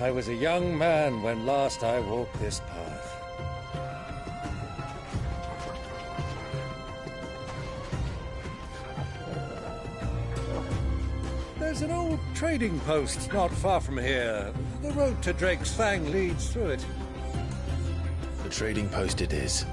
I was a young man when last I walked this path. There's an old trading post not far from here. The road to Drake's Fang leads through it. The trading post it is.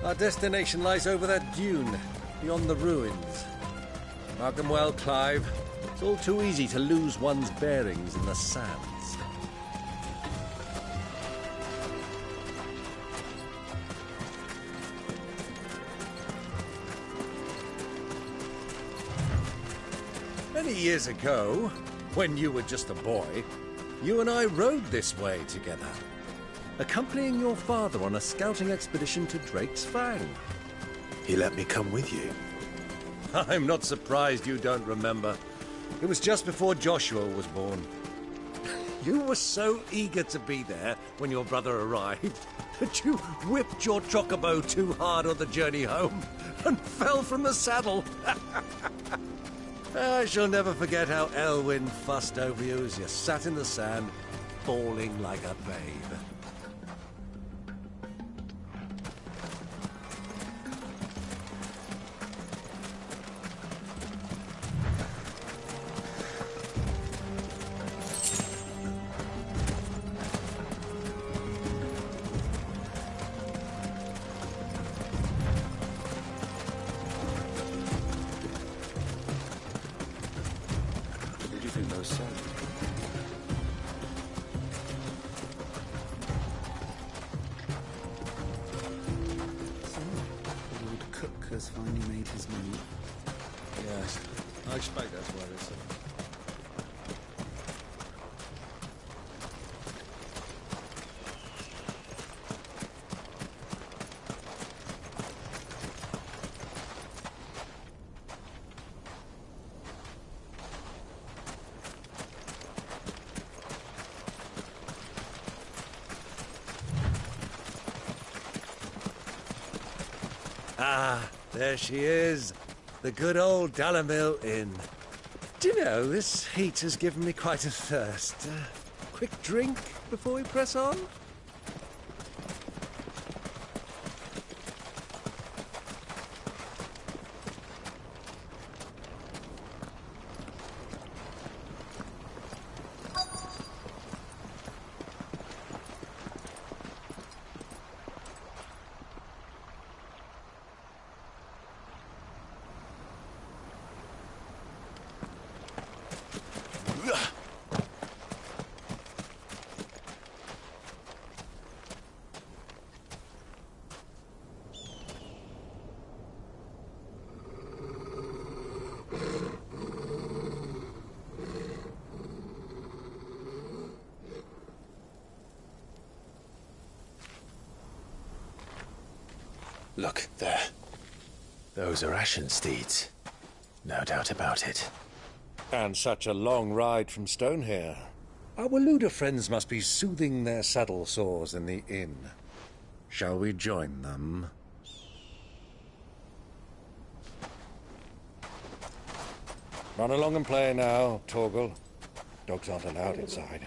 Our destination lies over that dune, beyond the ruins. Mark 'em well, Clive. It's all too easy to lose one's bearings in the sands. Many years ago, when you were just a boy, you and I rode this way together, accompanying your father on a scouting expedition to Drake's Fang. He let me come with you. I'm not surprised you don't remember. It was just before Joshua was born. You were so eager to be there when your brother arrived that you whipped your chocobo too hard on the journey home and fell from the saddle. I shall never forget how Elwyn fussed over you as you sat in the sand, bawling like a babe. Has finally made his move. Yes, I expect that's what it is. Ah, there she is. The good old Dalamil Inn. Do you know, this heat has given me quite a thirst. Quick drink before we press on? Look, there. Those are Ashen steeds. No doubt about it. And such a long ride from Stonehair. Our Waluda friends must be soothing their saddle sores in the inn. Shall we join them? Run along and play now, Torgal. Dogs aren't allowed inside.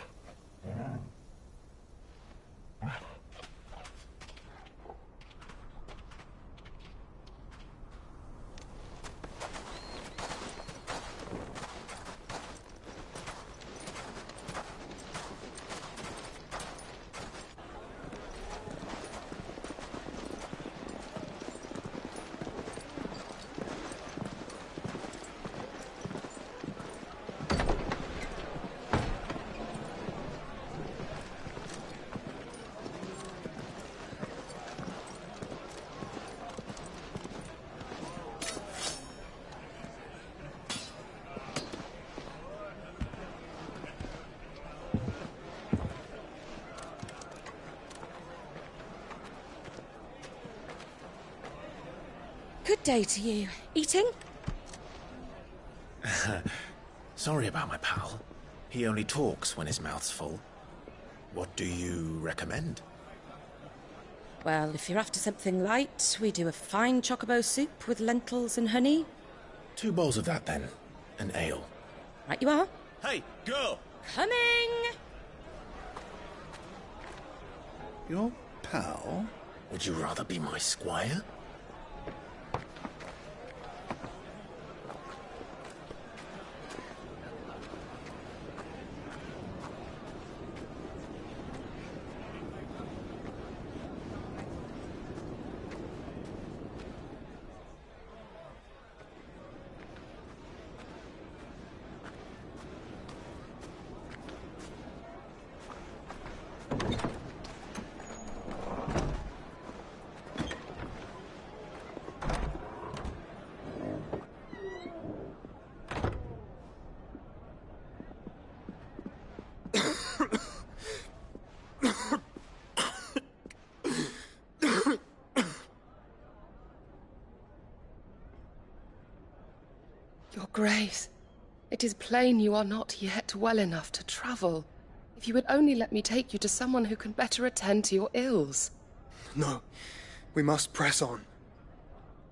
Good day to you. Eating? Sorry about my pal. He only talks when his mouth's full. What do you recommend? Well, if you're after something light, we do a fine chocobo soup with lentils and honey. 2 bowls of that, then. An ale. Right you are. Hey, girl! Coming! Your pal? Would you rather be my squire? Your Grace, it is plain you are not yet well enough to travel. If you would only let me take you to someone who can better attend to your ills. No, we must press on.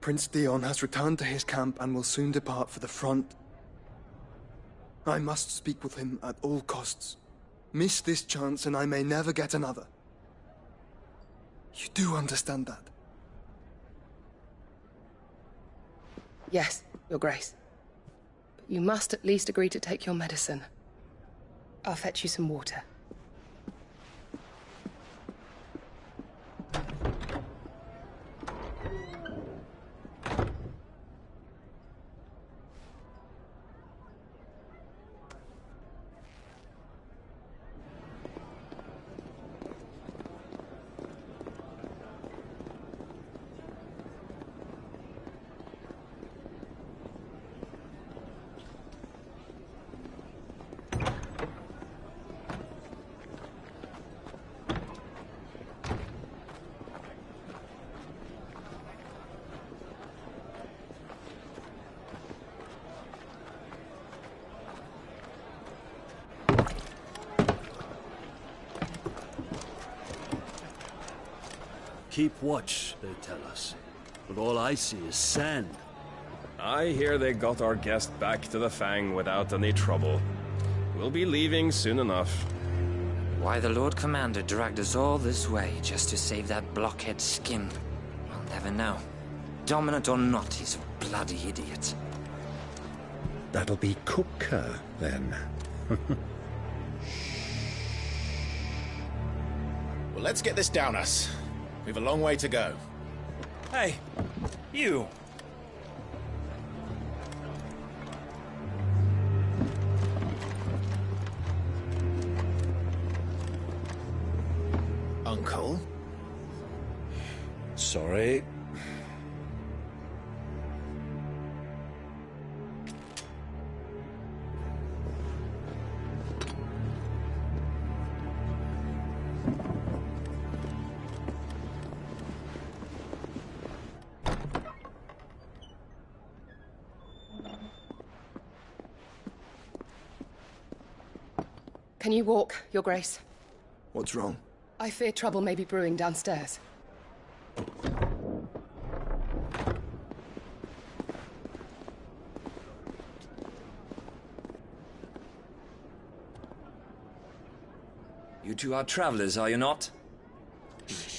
Prince Dion has returned to his camp and will soon depart for the front. I must speak with him at all costs. Miss this chance and I may never get another. You do understand that? Yes, Your Grace. But you must at least agree to take your medicine. I'll fetch you some water. Keep watch, they tell us. But all I see is sand. I hear they got our guest back to the Fang without any trouble. We'll be leaving soon enough. Why the Lord Commander dragged us all this way just to save that blockhead skin, we'll never know. Dominant or not, he's a bloody idiot. That'll be Cooker, then. Well, let's get this down us. We've a long way to go. Hey, you! Uncle? Sorry. Can you walk, Your Grace? What's wrong? I fear trouble may be brewing downstairs. You two are travelers, are you not?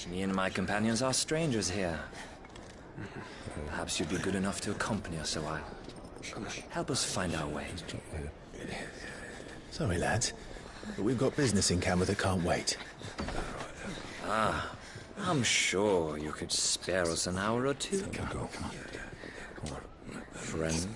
Me and my companions are strangers here. Perhaps you'd be good enough to accompany us a while. Help us find our way. Sorry, lads, but we've got business in camera that can't wait. Ah, I'm sure you could spare us an hour or two. Friend.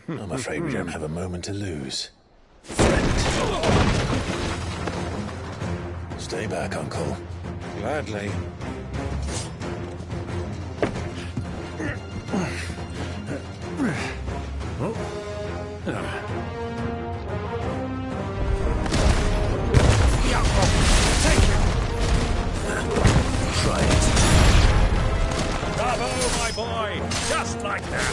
I'm afraid we don't have a moment to lose. Stay back, Uncle. Gladly. Try it. Bravo, my boy! Just like that!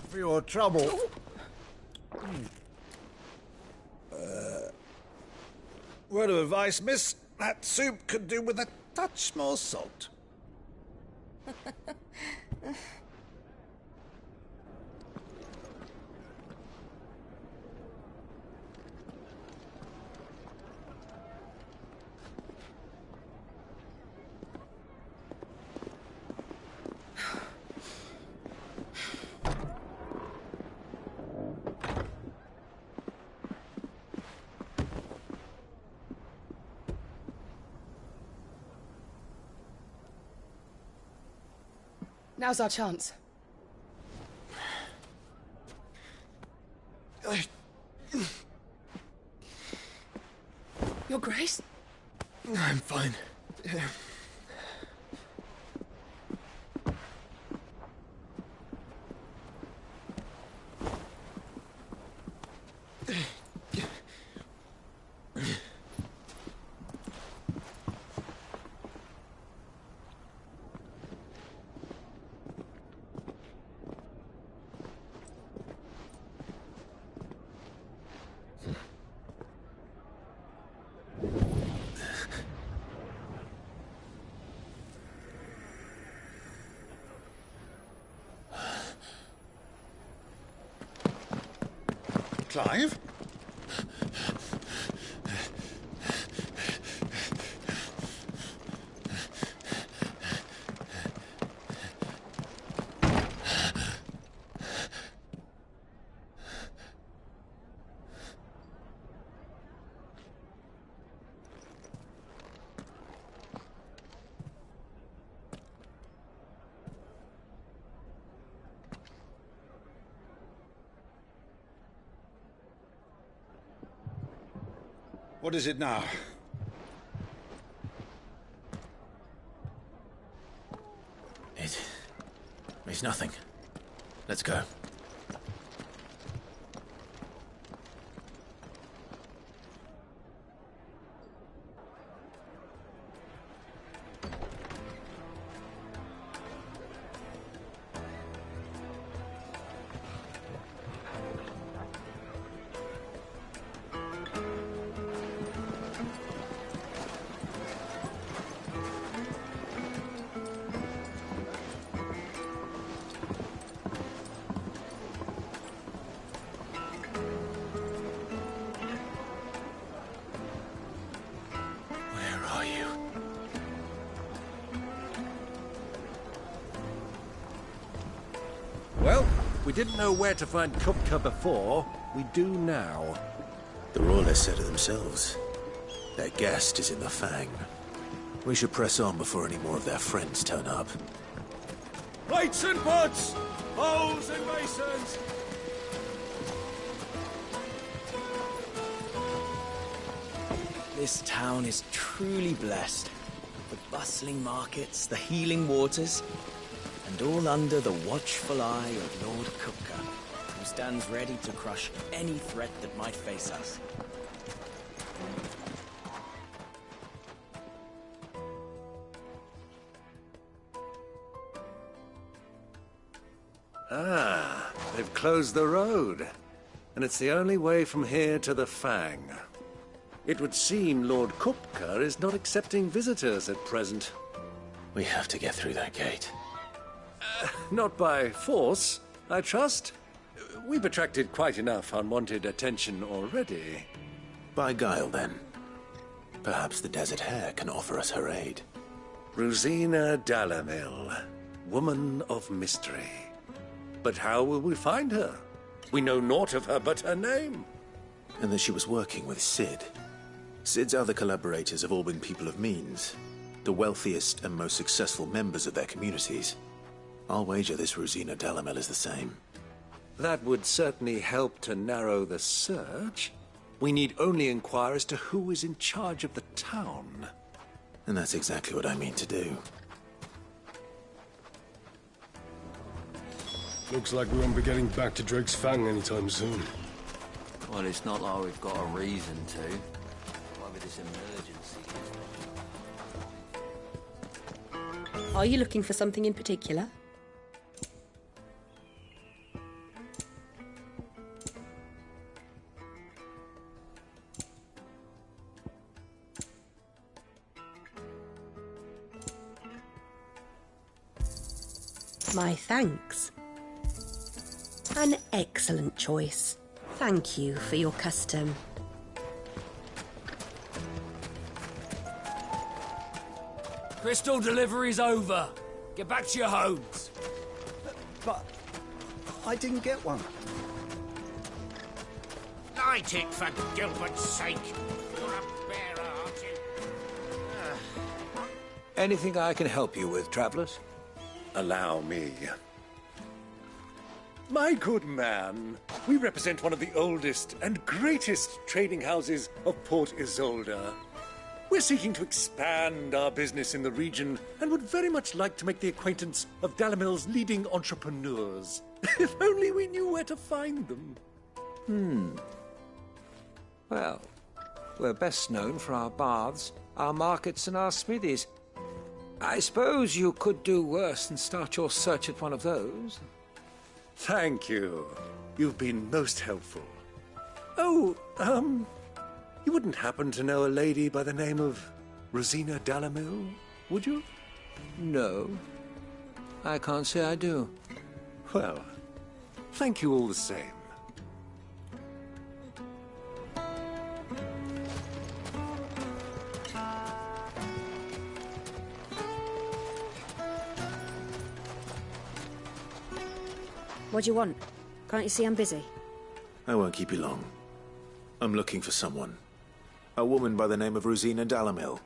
For your trouble. Word of advice, miss. That soup could do with a touch more salt. Now's our chance. Your Grace? I'm fine. Clive? What is it now? It's nothing. Let's go. Well, we didn't know where to find Kupka before. We do now. The Royalists said it themselves. Their guest is in the Fang. We should press on before any more of their friends turn up. Plates and pots! Bowls and basins! This town is truly blessed. The bustling markets, the healing waters, and all under the watchful eye of Lord Kupka, who stands ready to crush any threat that might face us. Ah, they've closed the road. And it's the only way from here to the Fang. It would seem Lord Kupka is not accepting visitors at present. We have to get through that gate. Not by force, I trust. We've attracted quite enough unwanted attention already. By guile, then. Perhaps the Desert Hare can offer us her aid. Rosina Dalamil, woman of mystery. But how will we find her? We know naught of her but her name. And that she was working with Sid. Sid's other collaborators have all been people of means, the wealthiest and most successful members of their communities. I'll wager this Rosina Dalamil is the same. That would certainly help to narrow the search. We need only inquire as to who is in charge of the town. And that's exactly what I mean to do. Looks like we won't be getting back to Drake's Fang anytime soon. Well, it's not like we've got a reason to. Why with this emergency? Are you looking for something in particular? My thanks. An excellent choice. Thank you for your custom. Crystal delivery's over. Get back to your homes. But I didn't get one. Light it, for Gilbert's sake. You're a bearer, aren't you? Anything I can help you with, travellers? Allow me. My good man, we represent one of the oldest and greatest trading houses of Port Isolde. We're seeking to expand our business in the region and would very much like to make the acquaintance of Dalamil's leading entrepreneurs. If only we knew where to find them. Well, we're best known for our baths, our markets, and our smithies. I suppose you could do worse than start your search at one of those. Thank you. You've been most helpful. Oh, you wouldn't happen to know a lady by the name of Rosina Dalamil, would you? No. I can't say I do. Well, thank you all the same. What do you want? Can't you see I'm busy? I won't keep you long. I'm looking for someone. A woman by the name of Rosina Dalamil.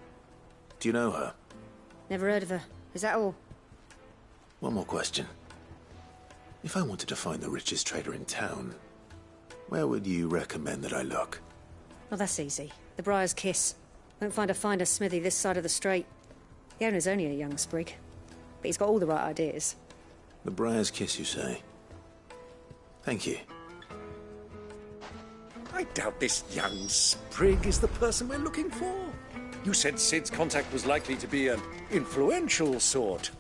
Do you know her? Never heard of her. Is that all? One more question. If I wanted to find the richest trader in town, where would you recommend that I look? Oh, that's easy. The Briar's Kiss. Won't find a finer smithy this side of the strait. The owner's only a young sprig, but he's got all the right ideas. The Briar's Kiss, you say? Thank you. I doubt this young sprig is the person we're looking for. You said Sid's contact was likely to be an influential sort.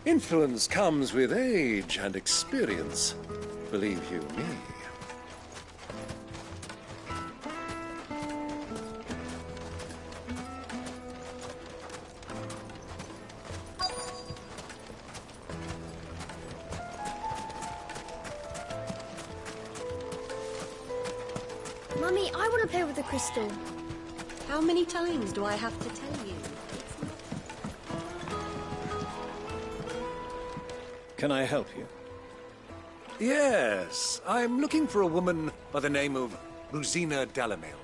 Influence comes with age and experience, believe you me. Mummy, I want to play with the crystal. How many times do I have to tell you? Can I help you? Yes, I'm looking for a woman by the name of Rosina Dalamil.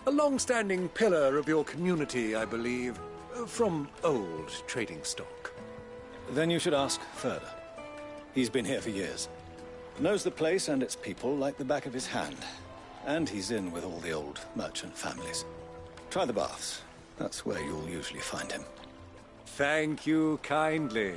A long-standing pillar of your community, I believe, from old trading stock. Then you should ask further. He's been here for years. Knows the place and its people like the back of his hand. And he's in with all the old merchant families. Try the baths. That's where you'll usually find him. Thank you kindly.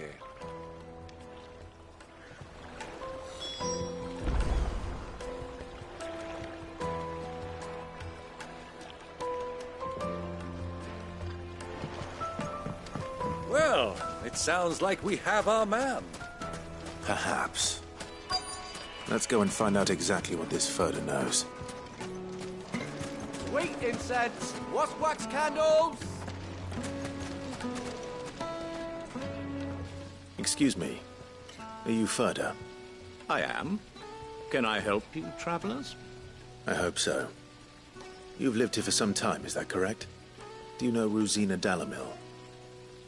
Well, it sounds like we have our man. Perhaps. Let's go and find out exactly what this Furder knows. Sweet incense! What's wax candles? Excuse me. Are you Ferda? I am. Can I help you, travelers? I hope so. You've lived here for some time, is that correct? Do you know Rosina Dalamil?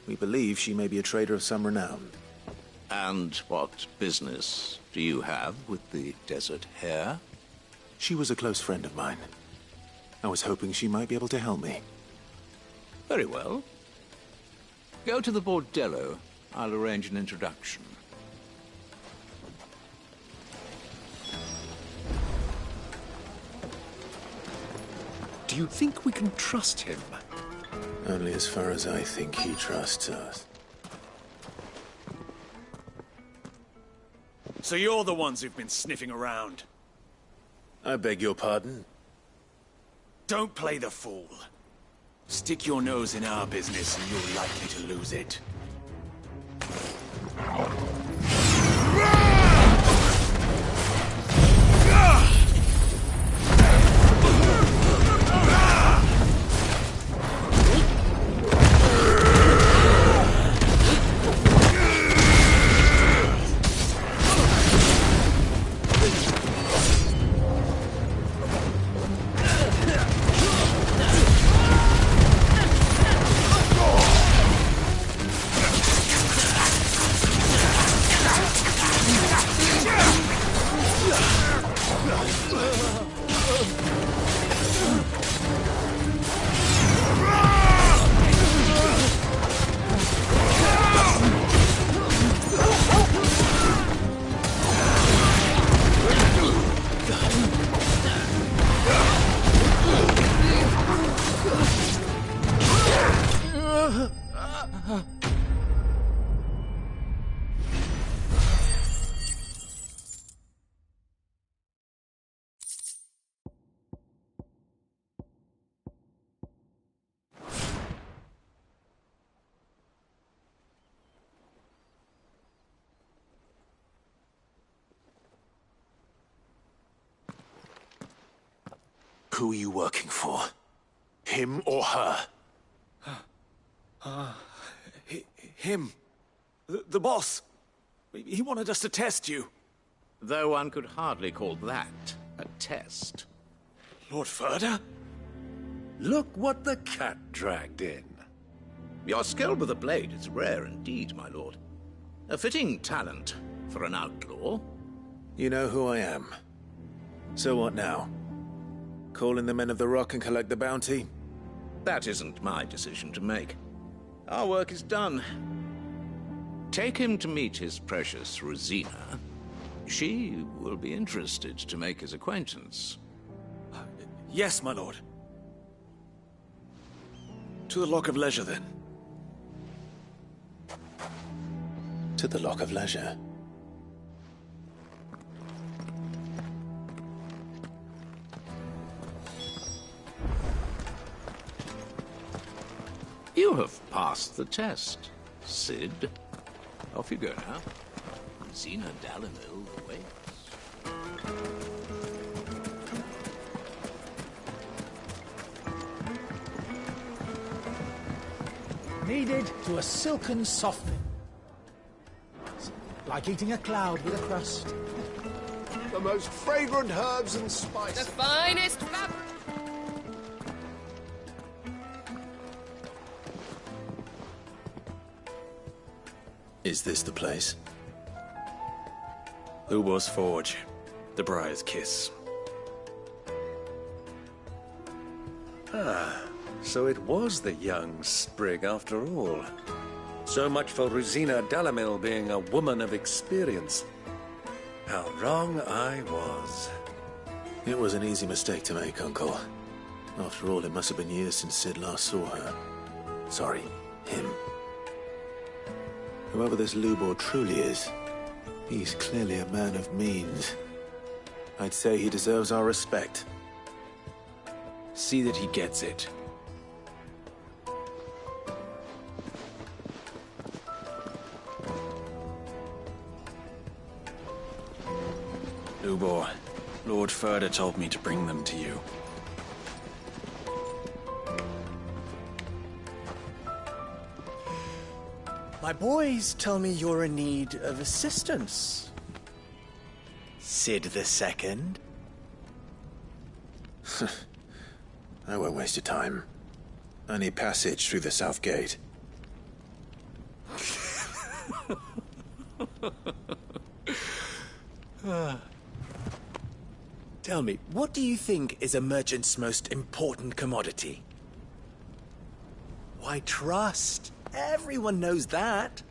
We believe she may be a trader of some renown. And what business do you have with the desert hare? She was a close friend of mine. I was hoping she might be able to help me. Very well. Go to the bordello. I'll arrange an introduction. Do you think we can trust him? Only as far as I think he trusts us. So you're the ones who've been sniffing around? I beg your pardon? Don't play the fool. Stick your nose in our business and you're likely to lose it. Who are you working for? Him or her? Him. The boss. He wanted us to test you. Though one could hardly call that a test. Lord Ferda? Look what the cat dragged in. Your skill with the blade is rare indeed, my lord. A fitting talent for an outlaw. You know who I am. So what now? Call in the Men of the Rock and collect the bounty? That isn't my decision to make. Our work is done. Take him to meet his precious Rosina. She will be interested to make his acquaintance. Yes, my lord. To the Lock of Leisure, then. To the Lock of Leisure. You have passed the test, Sid. Off you go now. Rosina Dalamil awaits. Kneaded to a silken softening. Like eating a cloud with a crust. The most fragrant herbs and spices. The finest fabric. Is this the place? Lubor's Forge. The Briar's Kiss. Ah, so it was the young sprig after all. So much for Rosina Dalamil being a woman of experience. How wrong I was. It was an easy mistake to make, Uncle. After all, it must have been years since Sid last saw her. Sorry, him. Whoever this Lubor truly is, he's clearly a man of means. I'd say he deserves our respect. See that he gets it. Lubor, Lord Ferda told me to bring them to you. My boys tell me you're in need of assistance. Sid the Second? I won't waste your time. I need passage through the south gate. Tell me, what do you think is a merchant's most important commodity? Why, trust. Everyone knows that.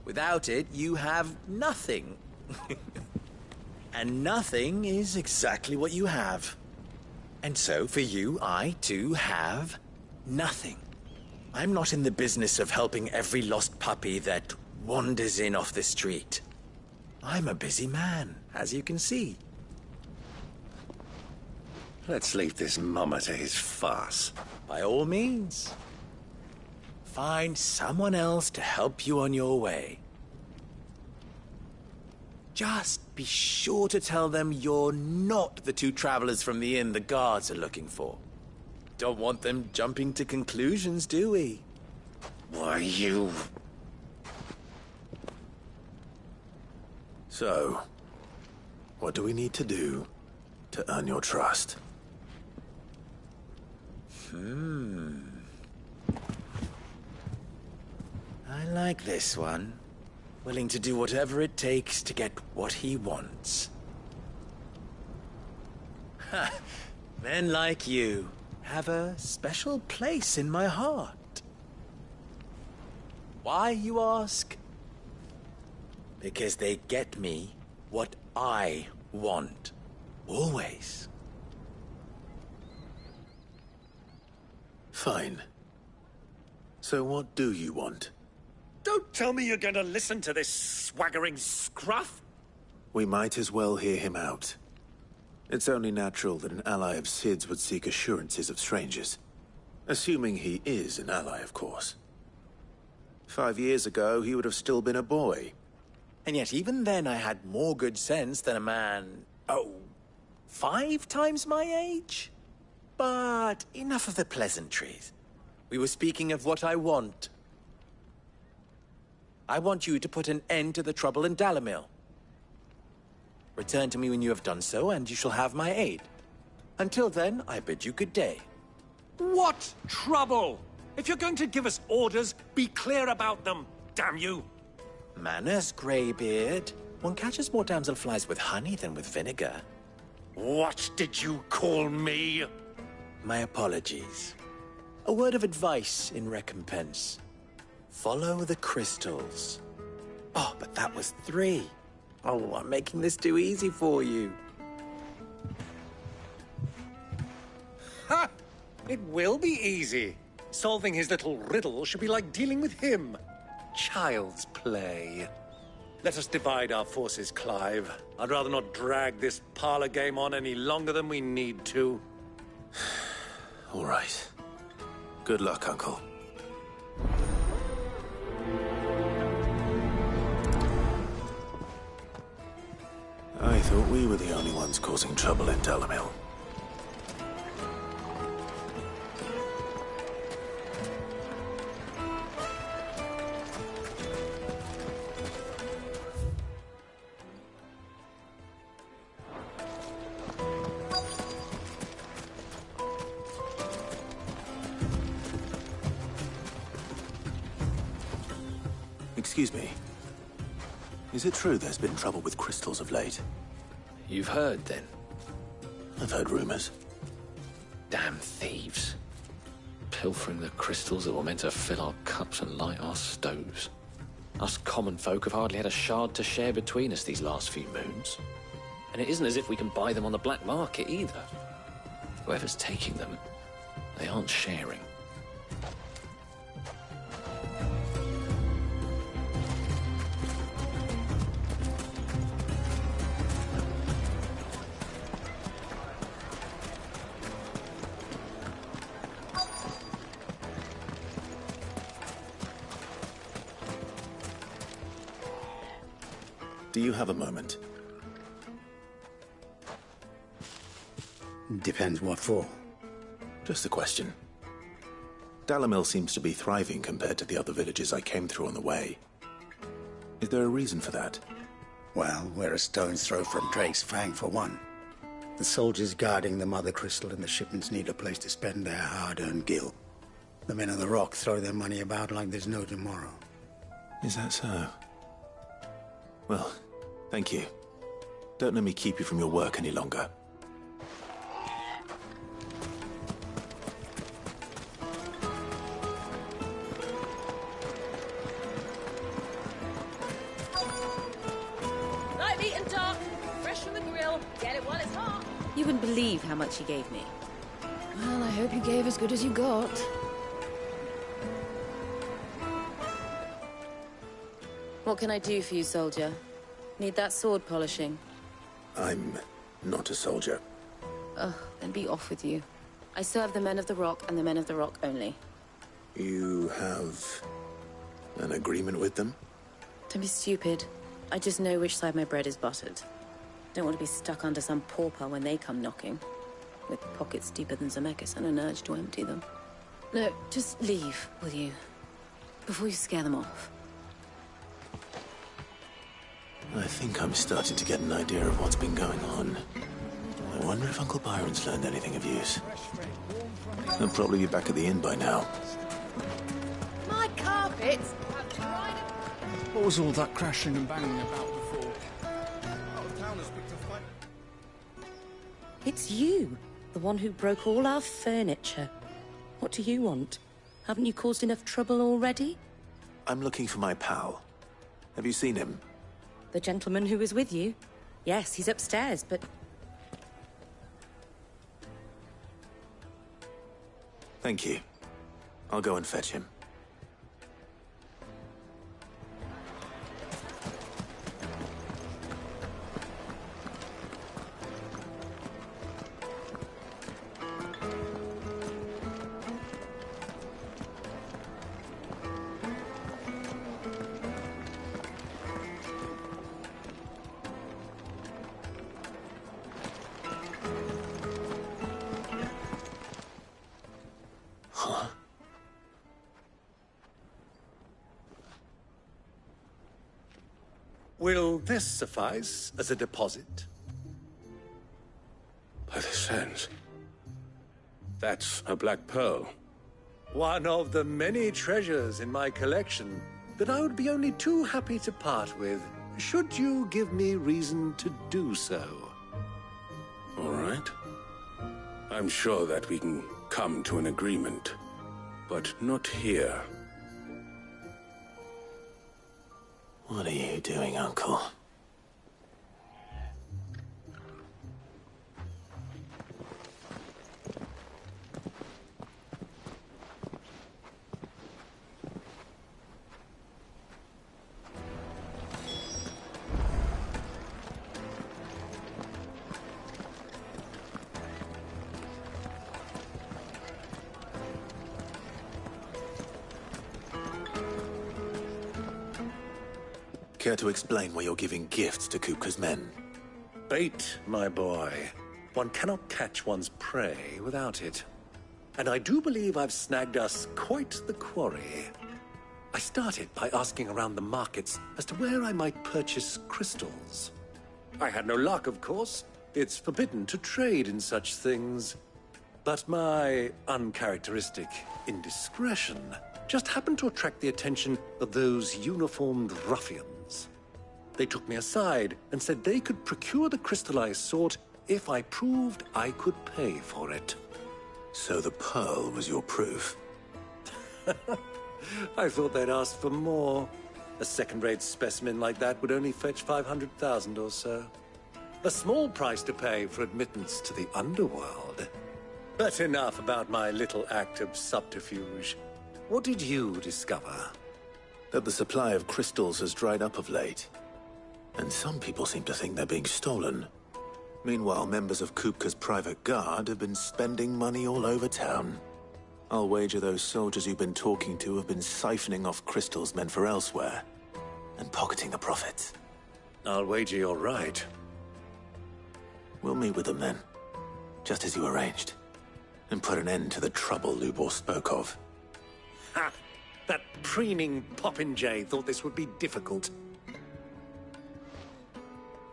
Without it, you have nothing. And nothing is exactly what you have. And so, for you, I, too, have nothing. I'm not in the business of helping every lost puppy that wanders in off the street. I'm a busy man, as you can see. Let's leave this mummer to his farce. By all means. Find someone else to help you on your way. Just be sure to tell them you're not the two travelers from the inn the guards are looking for. Don't want them jumping to conclusions, do we? Why, you... So, what do we need to do to earn your trust? I like this one. Willing to do whatever it takes to get what he wants. Ha! Men like you have a special place in my heart. Why, you ask? Because they get me what I want. Always. Fine. So what do you want? Don't tell me you're going to listen to this swaggering scruff! We might as well hear him out. It's only natural that an ally of Sid's would seek assurances of strangers. Assuming he is an ally, of course. 5 years ago, he would have still been a boy. And yet even then I had more good sense than a man... 5 times my age? But enough of the pleasantries. We were speaking of what I want. I want you to put an end to the trouble in Dalamil. Return to me when you have done so, and you shall have my aid. Until then, I bid you good day. What trouble? If you're going to give us orders, be clear about them, damn you! Manners, Greybeard. One catches more damselflies with honey than with vinegar. What did you call me? My apologies. A word of advice in recompense. Follow the crystals. Oh, but that was 3. Oh, I'm making this too easy for you. Ha! It will be easy. Solving his little riddle should be like dealing with him. Child's play. Let us divide our forces, Clive. I'd rather not drag this parlor game on any longer than we need to. All right. Good luck, Uncle. I thought we were the only ones causing trouble in Dalamil. Excuse me. Is it true there's been trouble with crystals of late? You've heard, then? I've heard rumors. Damn thieves. Pilfering the crystals that were meant to fill our cups and light our stoves. Us common folk have hardly had a shard to share between us these last few moons. And it isn't as if we can buy them on the black market, either. Whoever's taking them, they aren't sharing. Do you have a moment? Depends what for. Just a question. Dalamil seems to be thriving compared to the other villages I came through on the way. Is there a reason for that? Well, we're a stone's throw from Drake's Fang, for one. The soldiers guarding the Mother Crystal and the shipments need a place to spend their hard-earned gil. The men of the Rock throw their money about like there's no tomorrow. Is that so? Well, thank you. Don't let me keep you from your work any longer. Light meat and dark, fresh from the grill. Get it while it's hot. You wouldn't believe how much he gave me. Well, I hope you gave as good as you got. What can I do for you, soldier? Need that sword polishing? I'm not a soldier. Ugh, then be off with you. I serve the men of the Rock and the men of the Rock only. You have an agreement with them? Don't be stupid. I just know which side my bread is buttered. Don't want to be stuck under some pauper when they come knocking. With pockets deeper than Zemeckis and an urge to empty them. No, just leave, will you? Before you scare them off. I think I'm starting to get an idea of what's been going on. I wonder if Uncle Byron's learned anything of use. He'll probably be back at the inn by now. My carpets! What was all that crashing and banging about before? It's you, the one who broke all our furniture. What do you want? Haven't you caused enough trouble already? I'm looking for my pal. Have you seen him? The gentleman who was with you? Yes, he's upstairs, but... Thank you. I'll go and fetch him. Will this suffice as a deposit? By the sands. That's a black pearl. One of the many treasures in my collection that I would be only too happy to part with, should you give me reason to do so. All right. I'm sure that we can come to an agreement, but not here. What are you doing, Uncle? Care to explain why you're giving gifts to Kupka's men? Bait, my boy. One cannot catch one's prey without it. And I do believe I've snagged us quite the quarry. I started by asking around the markets as to where I might purchase crystals. I had no luck, of course. It's forbidden to trade in such things. But my uncharacteristic indiscretion just happened to attract the attention of those uniformed ruffians. They took me aside and said they could procure the crystal I sought if I proved I could pay for it. So the pearl was your proof? I thought they'd ask for more. A second-rate specimen like that would only fetch 500,000 or so. A small price to pay for admittance to the underworld. But enough about my little act of subterfuge. What did you discover? That the supply of crystals has dried up of late. And some people seem to think they're being stolen. Meanwhile, members of Kupka's private guard have been spending money all over town. I'll wager those soldiers you've been talking to have been siphoning off crystals meant for elsewhere, and pocketing the profits. I'll wager you're right. We'll meet with them then, just as you arranged, and put an end to the trouble Lubor spoke of. Ha! That preening popinjay thought this would be difficult.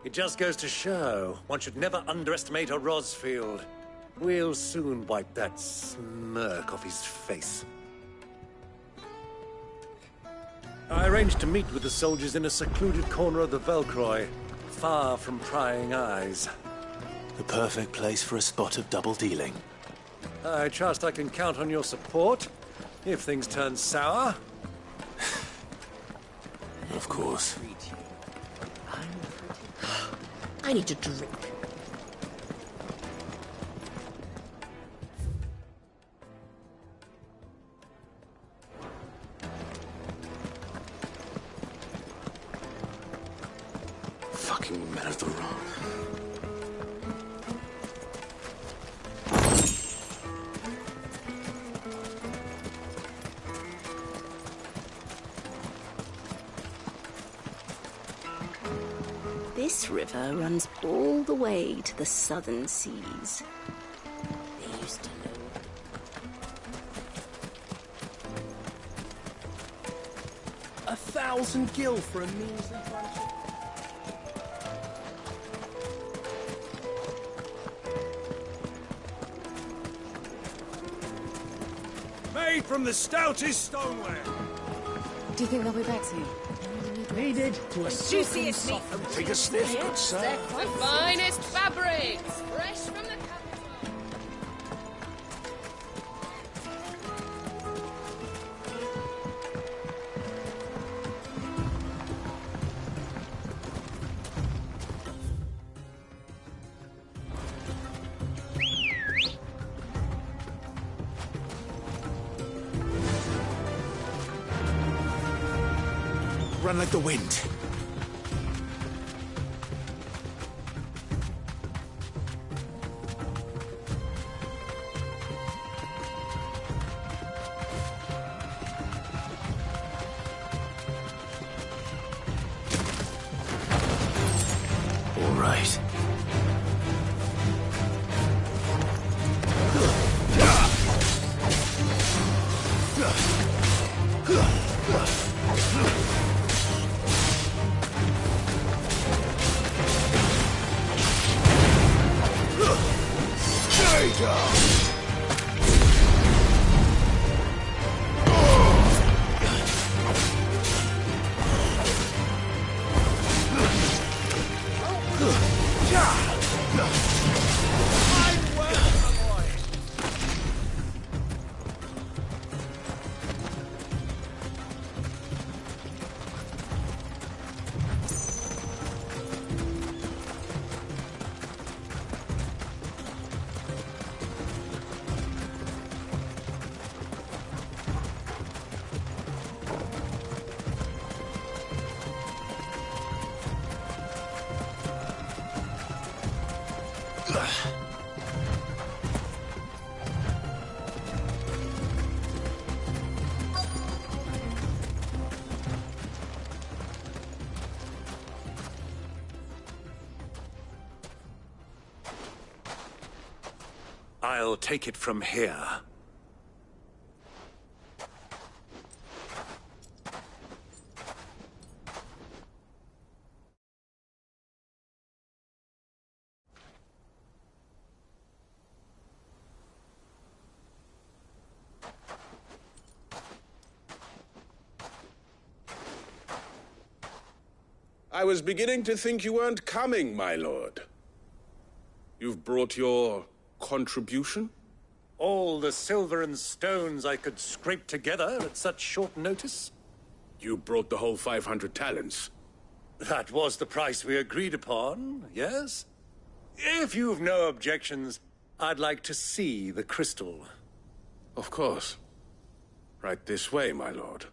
It just goes to show one should never underestimate a Rosfield. We'll soon wipe that smirk off his face. I arranged to meet with the soldiers in a secluded corner of the Velcroy, far from prying eyes. The perfect place for a spot of double dealing. I trust I can count on your support if things turn sour. Of course. I need a drink. Fucking men of the wrong. This river runs all the way to the southern seas. They used to know. 1,000 gil for a measly bunch. Made from the stoutest stoneware. Do you think they'll be back soon? Needed to a Juiciest meat silken Take a sniff, good sir. The finest fabrics, fresh from the capital. Run like the wind. All right. I'll take it from here. I was beginning to think you weren't coming, my lord. You've brought your contribution? All the silver and stones I could scrape together at such short notice? You brought the whole 500 talents. That was the price we agreed upon, yes? If you've no objections, I'd like to see the crystal. Of course. Right this way, my lord.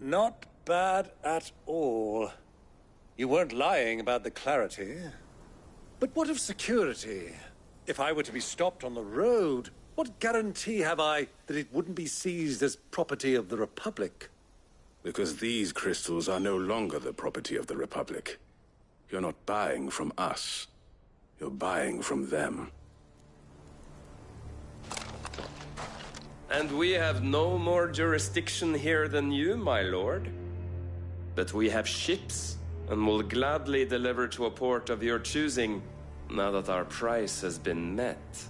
Not bad at all. You weren't lying about the clarity. But what of security? If I were to be stopped on the road, what guarantee have I that it wouldn't be seized as property of the Republic? Because these crystals are no longer the property of the Republic. You're not buying from us. You're buying from them. And we have no more jurisdiction here than you, my lord. But we have ships, and will gladly deliver to a port of your choosing, now that our price has been met.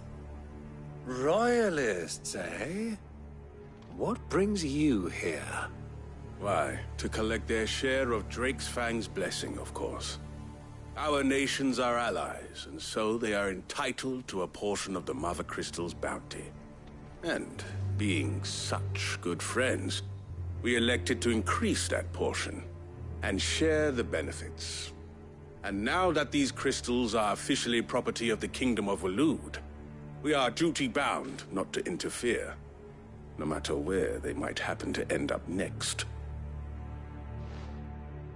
Royalists, eh? What brings you here? Why, to collect their share of Drake's Fang's blessing, of course. Our nations are allies, and so they are entitled to a portion of the Mother Crystal's bounty. And being such good friends, we elected to increase that portion and share the benefits. And now that these crystals are officially property of the Kingdom of Waloed, we are duty-bound not to interfere, no matter where they might happen to end up next.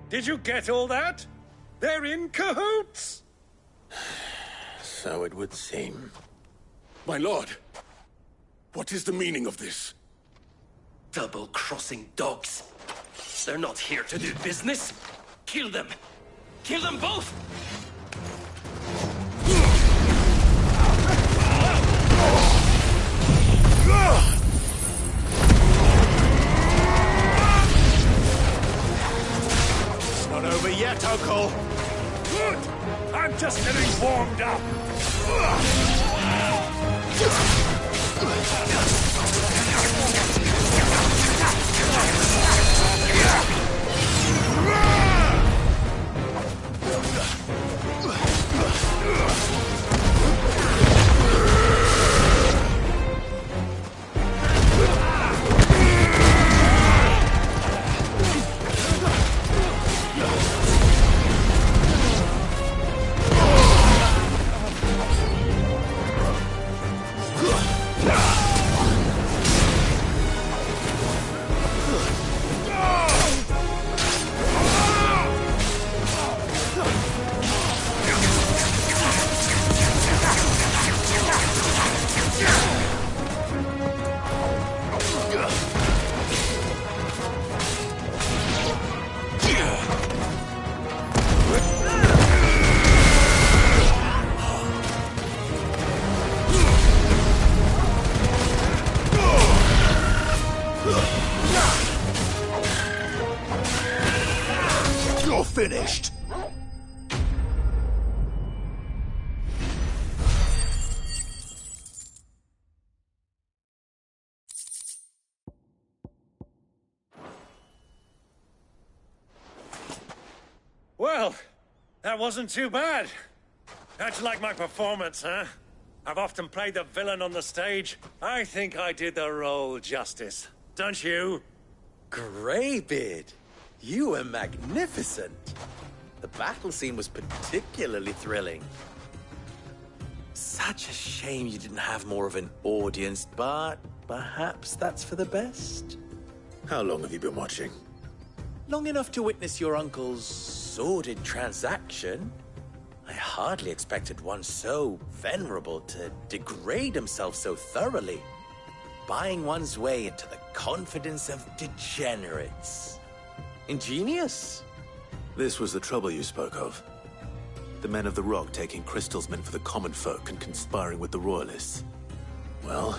Did you get all that? They're in cahoots! So it would seem. My lord, what is the meaning of this? Double-crossing dogs. They're not here to do business. Kill them! Kill them both! It's not over yet, Uncle. Good! I'm just getting warmed up. You're finished. Well, that wasn't too bad. How'd you like my performance, huh? I've often played the villain on the stage. I think I did the role justice. Don't you? Greybeard, you were magnificent. The battle scene was particularly thrilling. Such a shame you didn't have more of an audience, but perhaps that's for the best. How long have you been watching? Long enough to witness your uncle's sordid transaction. I hardly expected one so venerable to degrade himself so thoroughly, buying one's way into the confidence of degenerates. Ingenious. This was the trouble you spoke of. The men of the Rock taking crystals meant for the common folk and conspiring with the Royalists. Well,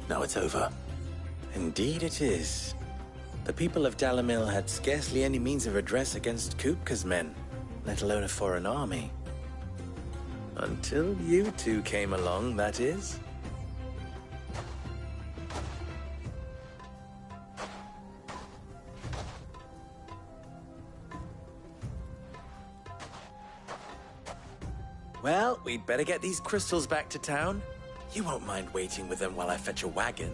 now it's over. Indeed it is. The people of Dalamil had scarcely any means of redress against Kupka's men, let alone a foreign army. Until you two came along, that is. Well, we'd better get these crystals back to town. You won't mind waiting with them while I fetch a wagon.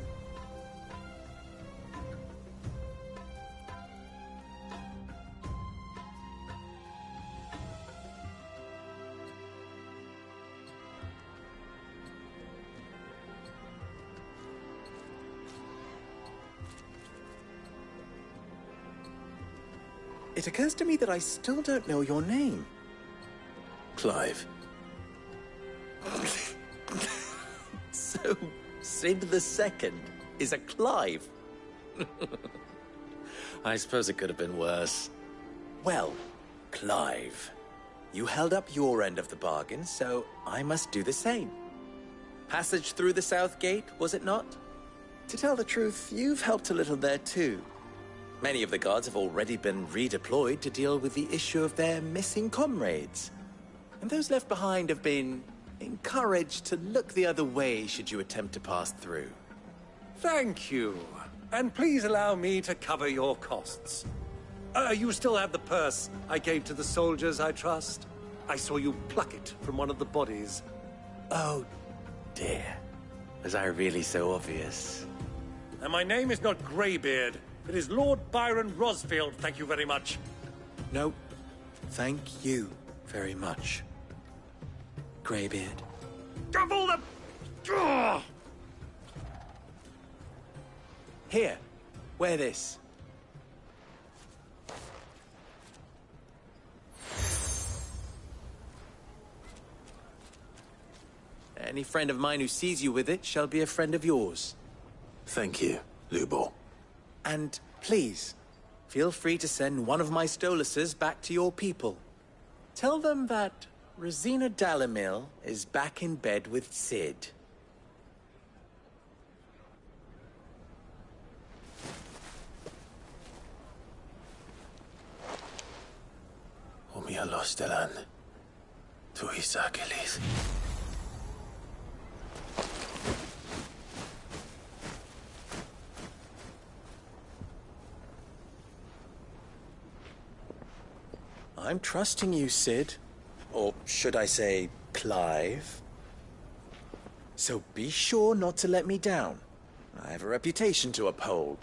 It occurs to me that I still don't know your name. Clive. So, Sid the Second is a Clive? I suppose it could have been worse. Well, Clive, you held up your end of the bargain, so I must do the same. Passage through the South Gate, was it not? To tell the truth, you've helped a little there too. Many of the guards have already been redeployed to deal with the issue of their missing comrades. And those left behind have been encouraged to look the other way should you attempt to pass through. Thank you. And please allow me to cover your costs. You still have the purse I gave to the soldiers, I trust? I saw you pluck it from one of the bodies. Oh, dear. Was I really so obvious? And my name is not Greybeard. It is Lord Byron Rosfield, thank you very much. No, thank you very much, Greybeard. Of all the... Ugh! Here, wear this. Any friend of mine who sees you with it shall be a friend of yours. Thank you, Lubor. And please, feel free to send one of my Stoluses back to your people. Tell them that Rosina Dalamil is back in bed with Cid. Omia los delan. Tu isakelis. I'm trusting you, Cid. Or should I say, Clive. So be sure not to let me down. I have a reputation to uphold.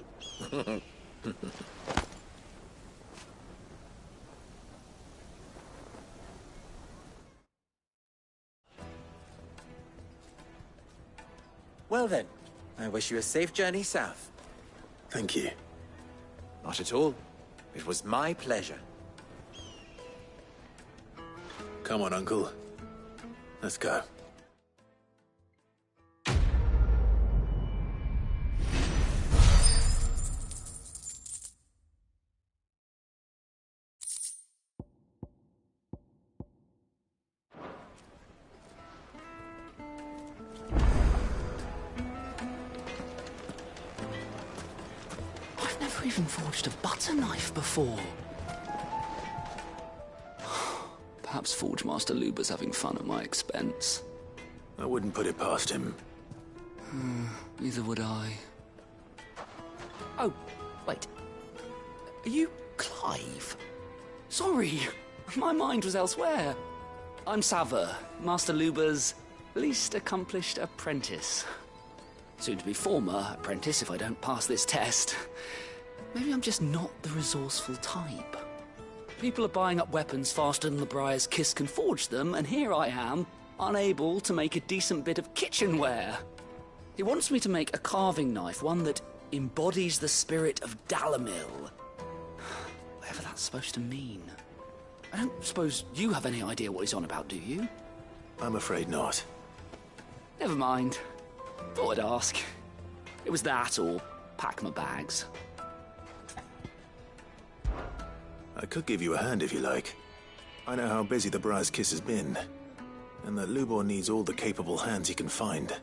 Well then, I wish you a safe journey south. Thank you. Not at all. It was my pleasure. Come on, Uncle. Let's go. I've never even forged a butter knife before. Perhaps Forge Master Luber's having fun at my expense. I wouldn't put it past him. Neither would I. Oh, wait. Are you Clive? Sorry, my mind was elsewhere. I'm Sava, Master Luber's least accomplished apprentice. Soon to be former apprentice if I don't pass this test. Maybe I'm just not the resourceful type. People are buying up weapons faster than the Briar's Kiss can forge them, and here I am, unable to make a decent bit of kitchenware. He wants me to make a carving knife, one that embodies the spirit of Dalamil. Whatever that's supposed to mean. I don't suppose you have any idea what he's on about, do you? I'm afraid not. Never mind. Thought I'd ask. It was that, or pack my bags. I could give you a hand if you like. I know how busy the Briar's Kiss has been, and that Lubor needs all the capable hands he can find.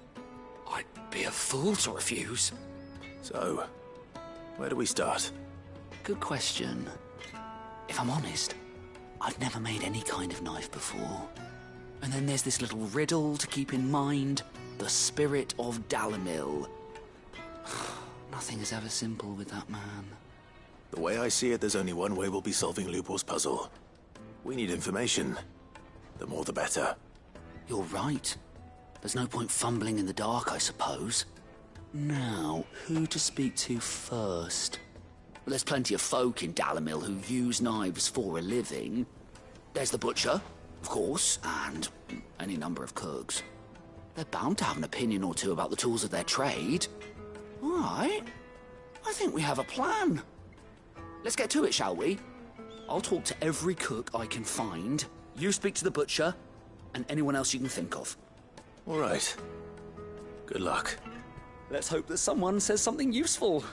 I'd be a fool to refuse. So, where do we start? Good question. If I'm honest, I've never made any kind of knife before. And then there's this little riddle to keep in mind. The spirit of Dalamil. Nothing is ever simple with that man. The way I see it, there's only one way we'll be solving Lubor's puzzle. We need information. The more the better. You're right. There's no point fumbling in the dark, I suppose. Now, who to speak to first? Well, there's plenty of folk in Dalamil who use knives for a living. There's the butcher, of course, and any number of cooks. They're bound to have an opinion or two about the tools of their trade. All right. I think we have a plan. Let's get to it, shall we? I'll talk to every cook I can find. You speak to the butcher, and anyone else you can think of. All right. Good luck. Let's hope that someone says something useful.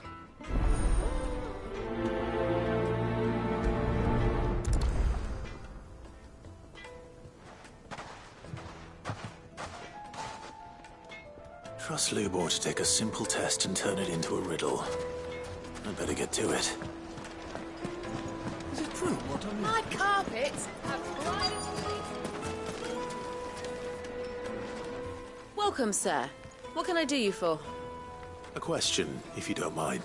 Trust Lubor to take a simple test and turn it into a riddle. I'd better get to it. Is it true what I mean? My carpets have glided. Welcome, sir. What can I do you for? A question, if you don't mind.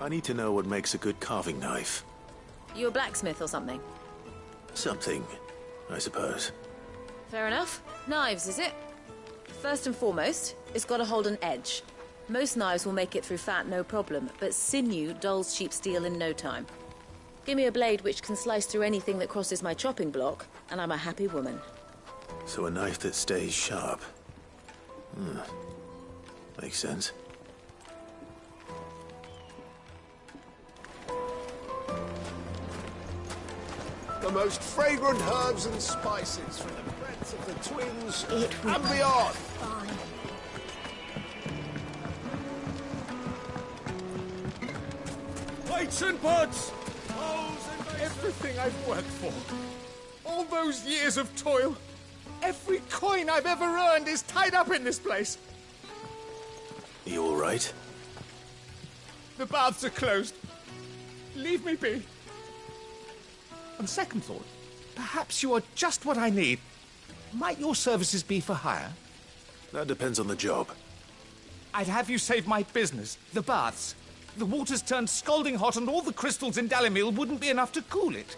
I need to know what makes a good carving knife. You a blacksmith or something? Something, I suppose. Fair enough. Knives, is it? First and foremost, it's got to hold an edge. Most knives will make it through fat, no problem, but sinew dulls cheap steel in no time. Give me a blade which can slice through anything that crosses my chopping block, and I'm a happy woman. So a knife that stays sharp. Makes sense. The most fragrant herbs and spices from the breadth of the twins and beyond. Plates and pots! Everything I've worked for. All those years of toil. Every coin I've ever earned is tied up in this place. You all right? The baths are closed. Leave me be. On second thought, perhaps you are just what I need. Might your services be for hire? That depends on the job. I'd have you save my business, the baths. The water's turned scalding hot and all the crystals in Dalimil wouldn't be enough to cool it.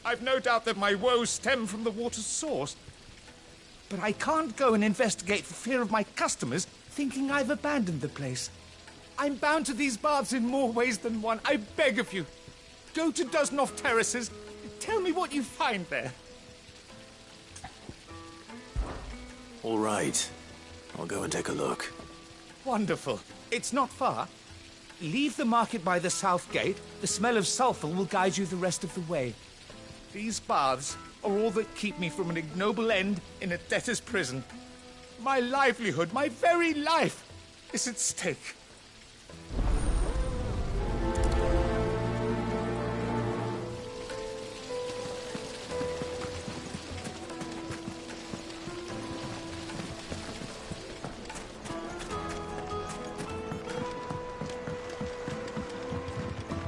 I've no doubt that my woes stem from the water's source. But I can't go and investigate for fear of my customers thinking I've abandoned the place. I'm bound to these baths in more ways than one. I beg of you. Go to Dusnoff Terraces. Tell me what you find there. All right. I'll go and take a look. Wonderful. It's not far. Leave the market by the south gate. The smell of sulphur will guide you the rest of the way. These baths are all that keep me from an ignoble end in a debtor's prison. My livelihood, my very life, is at stake.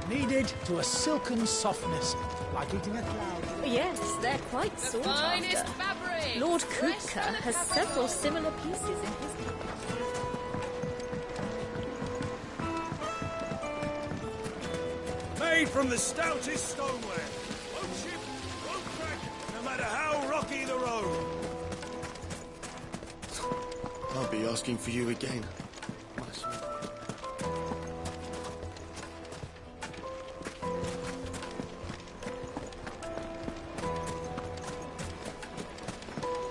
Kneaded to a silken softness, like eating a cloud. Yes, they're quite sought finest after. fabric. Lord Fresh Kupka from the has fabric several farm. similar pieces in his Made from the stoutest stoneware. Won't chip, won't crack, no matter how rocky the road. I'll be asking for you again.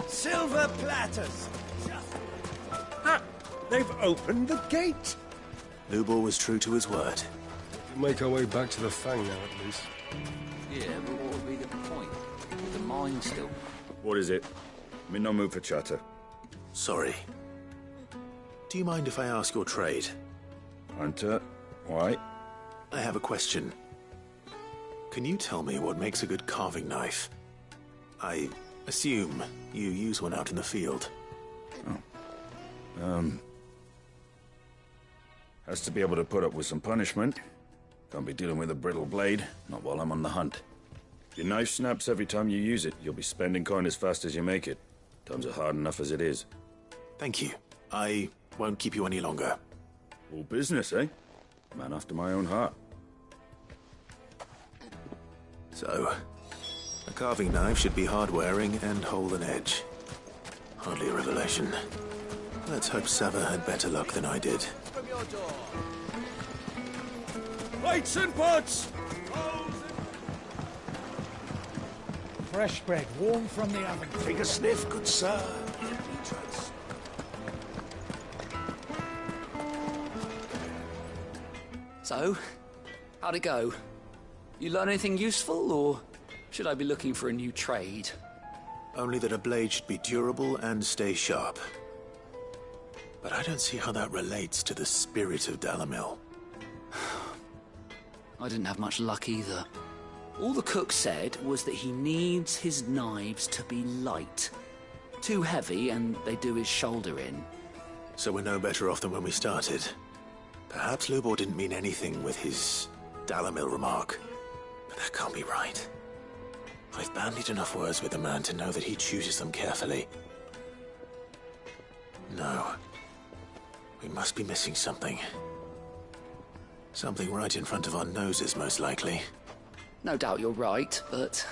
Silver platters. Ah, they've opened the gate. Lubor was true to his word. We'll make our way back to the Fang now, at least. Yeah, but what would be the point? With the mine still. What is it? I'm in no mood for chatter. Sorry. Do you mind if I ask your trade? Hunter, why? I have a question. Can you tell me what makes a good carving knife? I assume you use one out in the field. Has to be able to put up with some punishment. Can't be dealing with a brittle blade, not while I'm on the hunt. If your knife snaps every time you use it, you'll be spending coin as fast as you make it. Times are hard enough as it is. Thank you. I won't keep you any longer. All business, eh? Man after my own heart. So, a carving knife should be hard-wearing and hold an edge. Hardly a revelation. Let's hope Sava had better luck than I did. From your door. Plates and pots! Fresh bread, warm from the oven. Take a sniff, good sir. So, how'd it go? You learn anything useful, or should I be looking for a new trade? Only that a blade should be durable and stay sharp. But I don't see how that relates to the spirit of Dalimil. I didn't have much luck either. All the cook said was that he needs his knives to be light. Too heavy and they do his shoulder in. So we're no better off than when we started. Perhaps Lubor didn't mean anything with his Dalamil remark. But that can't be right. I've bandied enough words with the man to know that he chooses them carefully. No. We must be missing something. Something right in front of our noses, most likely. No doubt you're right, but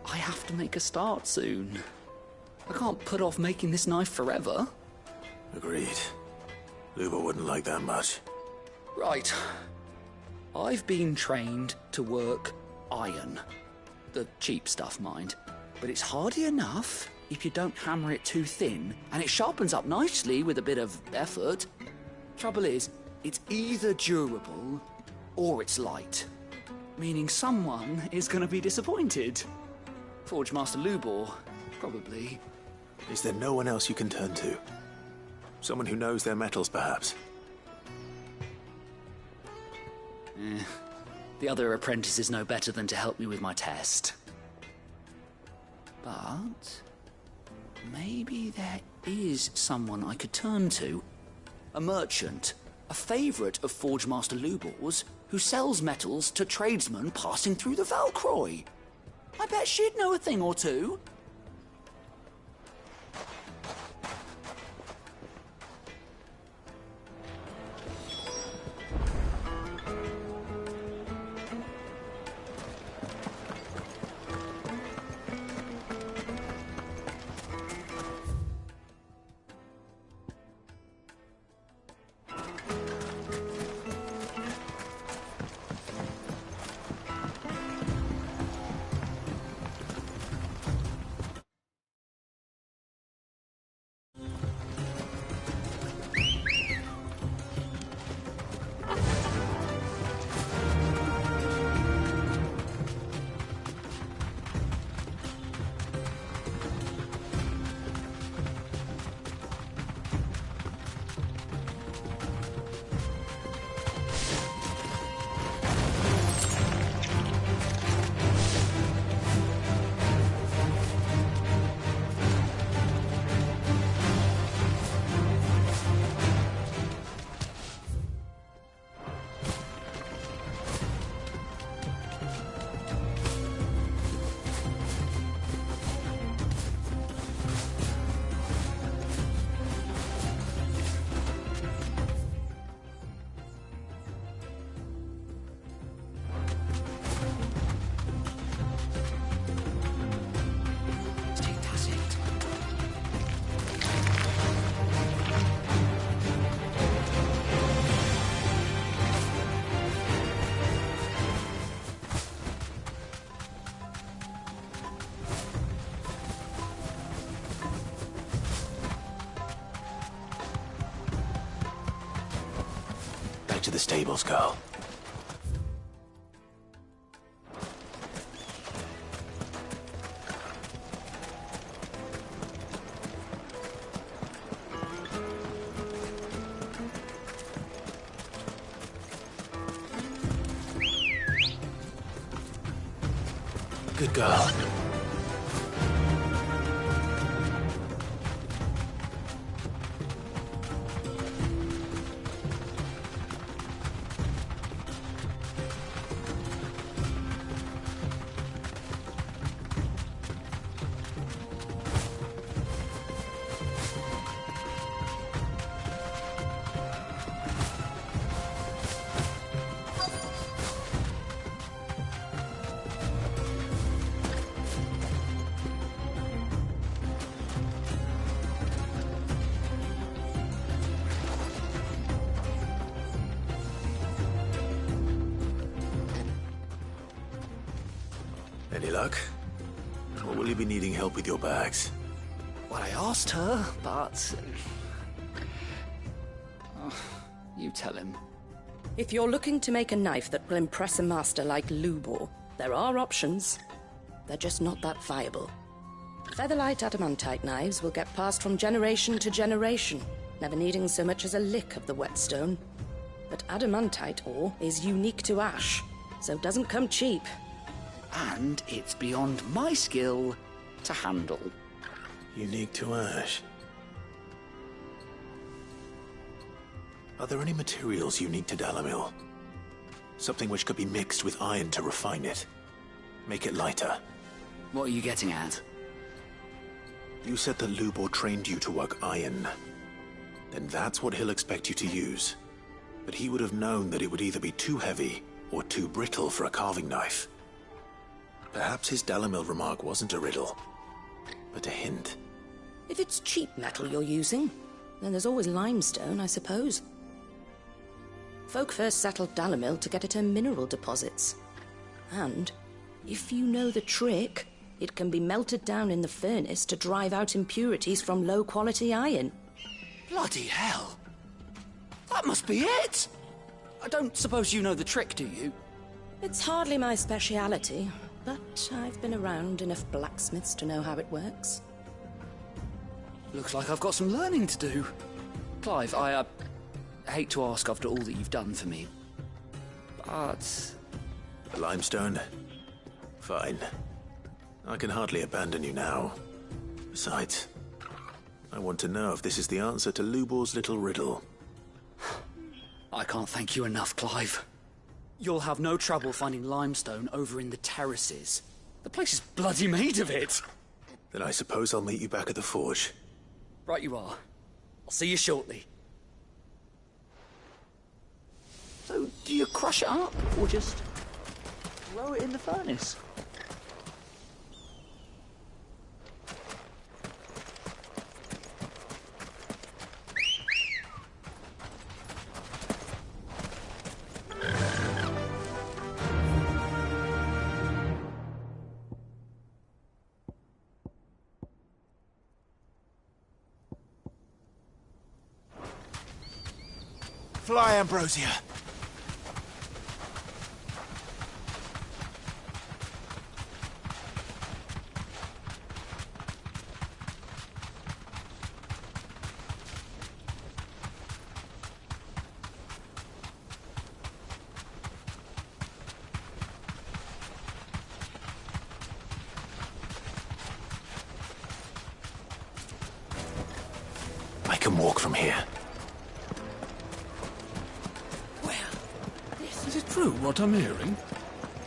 I have to make a start soon. I can't put off making this knife forever. Agreed. Lubor wouldn't like that much. Right. I've been trained to work iron. The cheap stuff, mind. But it's hardy enough if you don't hammer it too thin, and it sharpens up nicely with a bit of effort. Trouble is, it's either durable or it's light. Meaning someone is going to be disappointed. Forge Master Lubor, probably. Is there no one else you can turn to? Someone who knows their metals, perhaps? The other apprentices know better than to help me with my test. But maybe there is someone I could turn to. A merchant, a favourite of Forge Master Lubor's, who sells metals to tradesmen passing through the Valcroy. I bet she'd know a thing or two. To the stables, girl. Good girl. Any luck? Or will you be needing help with your bags? Well, I asked her, but... you tell him. If you're looking to make a knife that will impress a master like Lubor, there are options. They're just not that viable. Featherlight adamantite knives will get passed from generation to generation, never needing so much as a lick of the whetstone. But adamantite ore is unique to ash, so it doesn't come cheap. And it's beyond my skill to handle. Unique to ash? Are there any materials unique to Dalamil? Something which could be mixed with iron to refine it. Make it lighter. What are you getting at? You said that Lubor trained you to work iron. Then that's what he'll expect you to use. But he would have known that it would either be too heavy or too brittle for a carving knife. Perhaps his Dalamil remark wasn't a riddle, but a hint. If it's cheap metal you're using, then there's always limestone, I suppose. Folk first settled Dalamil to get at her mineral deposits. And, if you know the trick, it can be melted down in the furnace to drive out impurities from low-quality iron. Bloody hell! That must be it! I don't suppose you know the trick, do you? It's hardly my speciality, but I've been around enough blacksmiths to know how it works. Looks like I've got some learning to do. Clive, I hate to ask after all that you've done for me, but... The limestone? Fine. I can hardly abandon you now. Besides, I want to know if this is the answer to Lubor's little riddle. I can't thank you enough, Clive. You'll have no trouble finding limestone over in the terraces. The place is bloody made of it. Then I suppose I'll meet you back at the forge. Right you are. I'll see you shortly. So, do you crush it up, or just throw it in the furnace? Fly, Ambrosia. I can walk from here. Is it true what I'm hearing?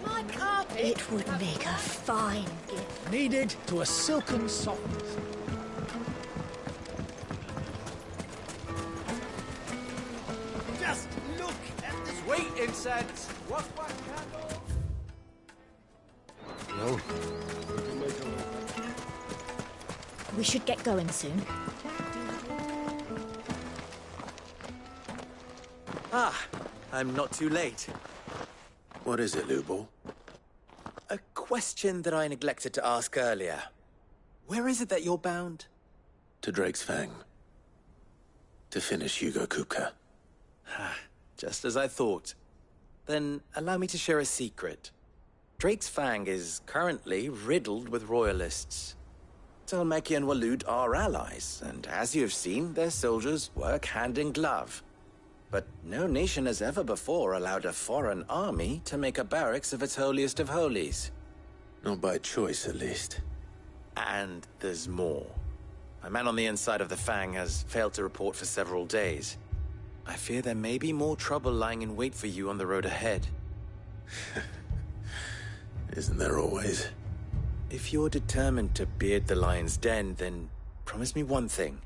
My carpet. It would make a fine gift. Kneaded to a silken softness. Just look at this. Sweet incense. What candle? No. We can make our way. We should get going soon. Ah, I'm not too late. What is it, Lubor? A question that I neglected to ask earlier. Where is it that you're bound? To Drake's Fang. To finish Hugo Kupka. Just as I thought. Then allow me to share a secret. Drake's Fang is currently riddled with royalists. Talmeki and Waloed are allies, and as you've seen, their soldiers work hand in glove. But no nation has ever before allowed a foreign army to make a barracks of its holiest of holies. Not by choice, at least. And there's more. A man on the inside of the Fang has failed to report for several days. I fear there may be more trouble lying in wait for you on the road ahead. Isn't there always? If you're determined to beard the lion's den, then promise me one thing.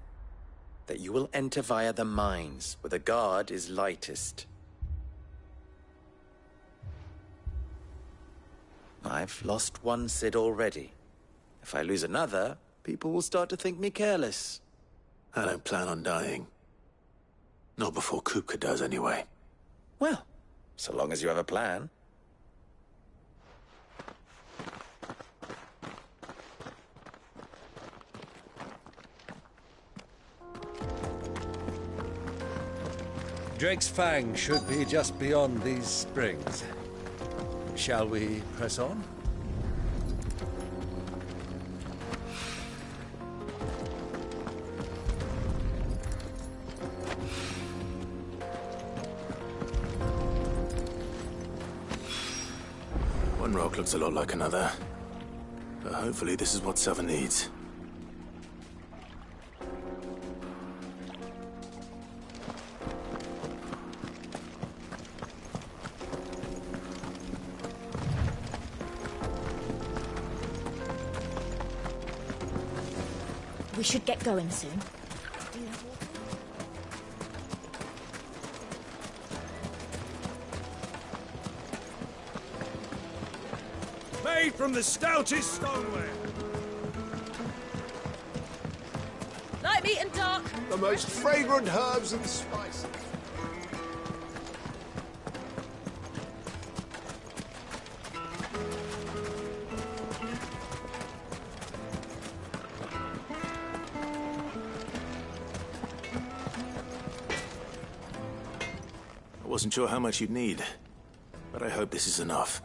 That you will enter via the mines, where the guard is lightest. I've lost one Cid already. If I lose another, people will start to think me careless. I don't plan on dying. Not before Kupka does, anyway. Well, so long as you have a plan. Drake's Fang should be just beyond these springs. Shall we press on? One rock looks a lot like another. But hopefully this is what Southern needs. We should get going soon. Made from the stoutest stoneware. Light meat and dark. The most fragrant herbs and spices. I wasn't sure how much you'd need, but I hope this is enough.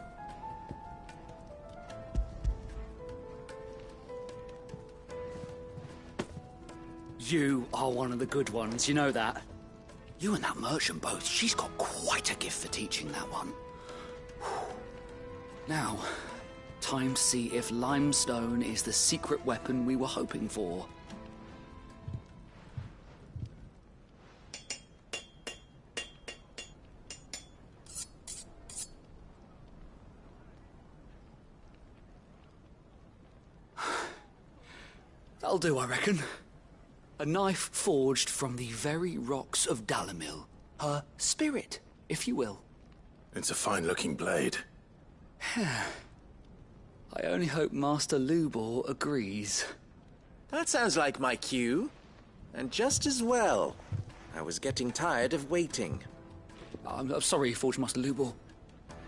You are one of the good ones, you know that. You and that merchant both, she's got quite a gift for teaching that one. Now, time to see if limestone is the secret weapon we were hoping for. That'll do, I reckon. A knife forged from the very rocks of Dalimil. Her spirit, if you will. It's a fine-looking blade. I only hope Master Lubor agrees. That sounds like my cue. And just as well. I was getting tired of waiting. I'm sorry, Forge Master Lubor.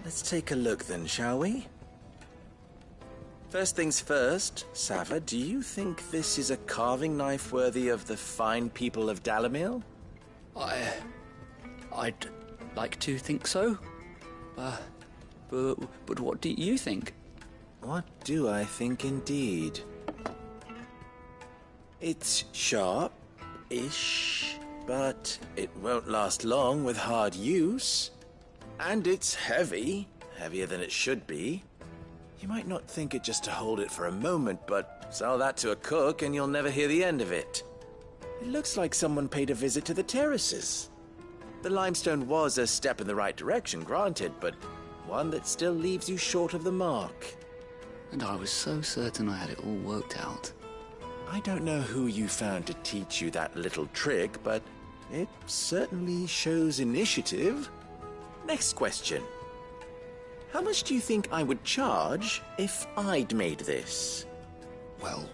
Let's take a look then, shall we? First things first, Sava, do you think this is a carving knife worthy of the fine people of Dalimil? I'd like to think so. But what do you think? What do I think indeed? It's sharp-ish, but it won't last long with hard use. And it's heavy, heavier than it should be. You might not think it just to hold it for a moment, but sell that to a cook and you'll never hear the end of it. It looks like someone paid a visit to the terraces. The limestone was a step in the right direction, granted, but one that still leaves you short of the mark. And I was so certain I had it all worked out. I don't know who you found to teach you that little trick, but it certainly shows initiative. Next question. How much do you think I would charge if I'd made this? Well,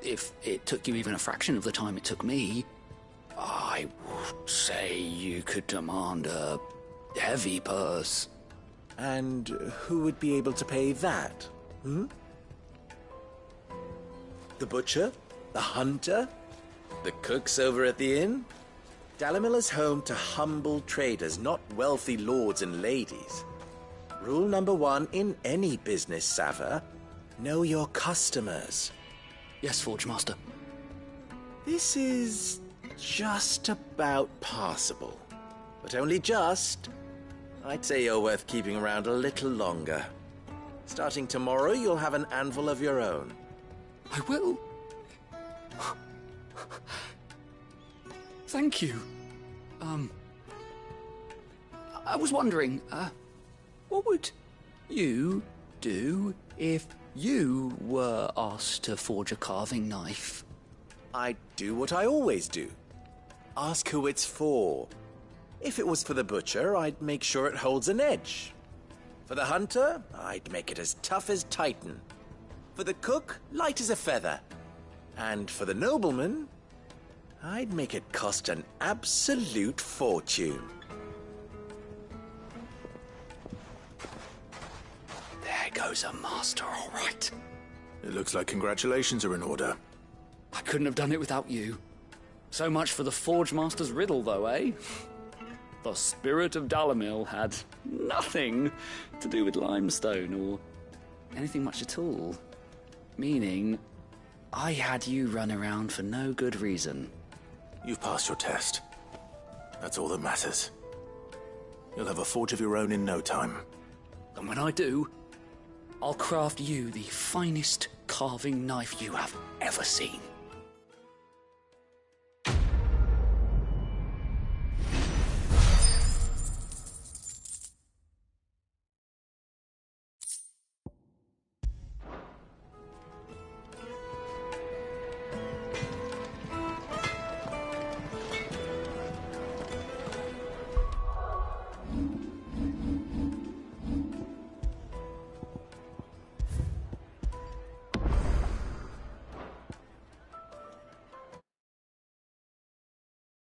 if it took you even a fraction of the time it took me, I would say you could demand a heavy purse. And who would be able to pay that? The butcher? The hunter? The cooks over at the inn? Dalimil is home to humble traders, not wealthy lords and ladies. Rule number 1 in any business, Sava, know your customers. Yes, Forge Master. This is just about passable, but only just. I'd say you're worth keeping around a little longer. Starting tomorrow, you'll have an anvil of your own. I will. Thank you. I was wondering, what would you do if you were asked to forge a carving knife? I'd do what I always do. Ask who it's for. If it was for the butcher, I'd make sure it holds an edge. For the hunter, I'd make it as tough as Titan. For the cook, light as a feather. And for the nobleman, I'd make it cost an absolute fortune. There goes a master, all right. It looks like congratulations are in order. I couldn't have done it without you. So much for the Forge Master's riddle, though, eh? The spirit of Dalimil had nothing to do with limestone or anything much at all. Meaning, I had you run around for no good reason. You've passed your test. That's all that matters. You'll have a forge of your own in no time. And when I do, I'll craft you the finest carving knife you have ever seen.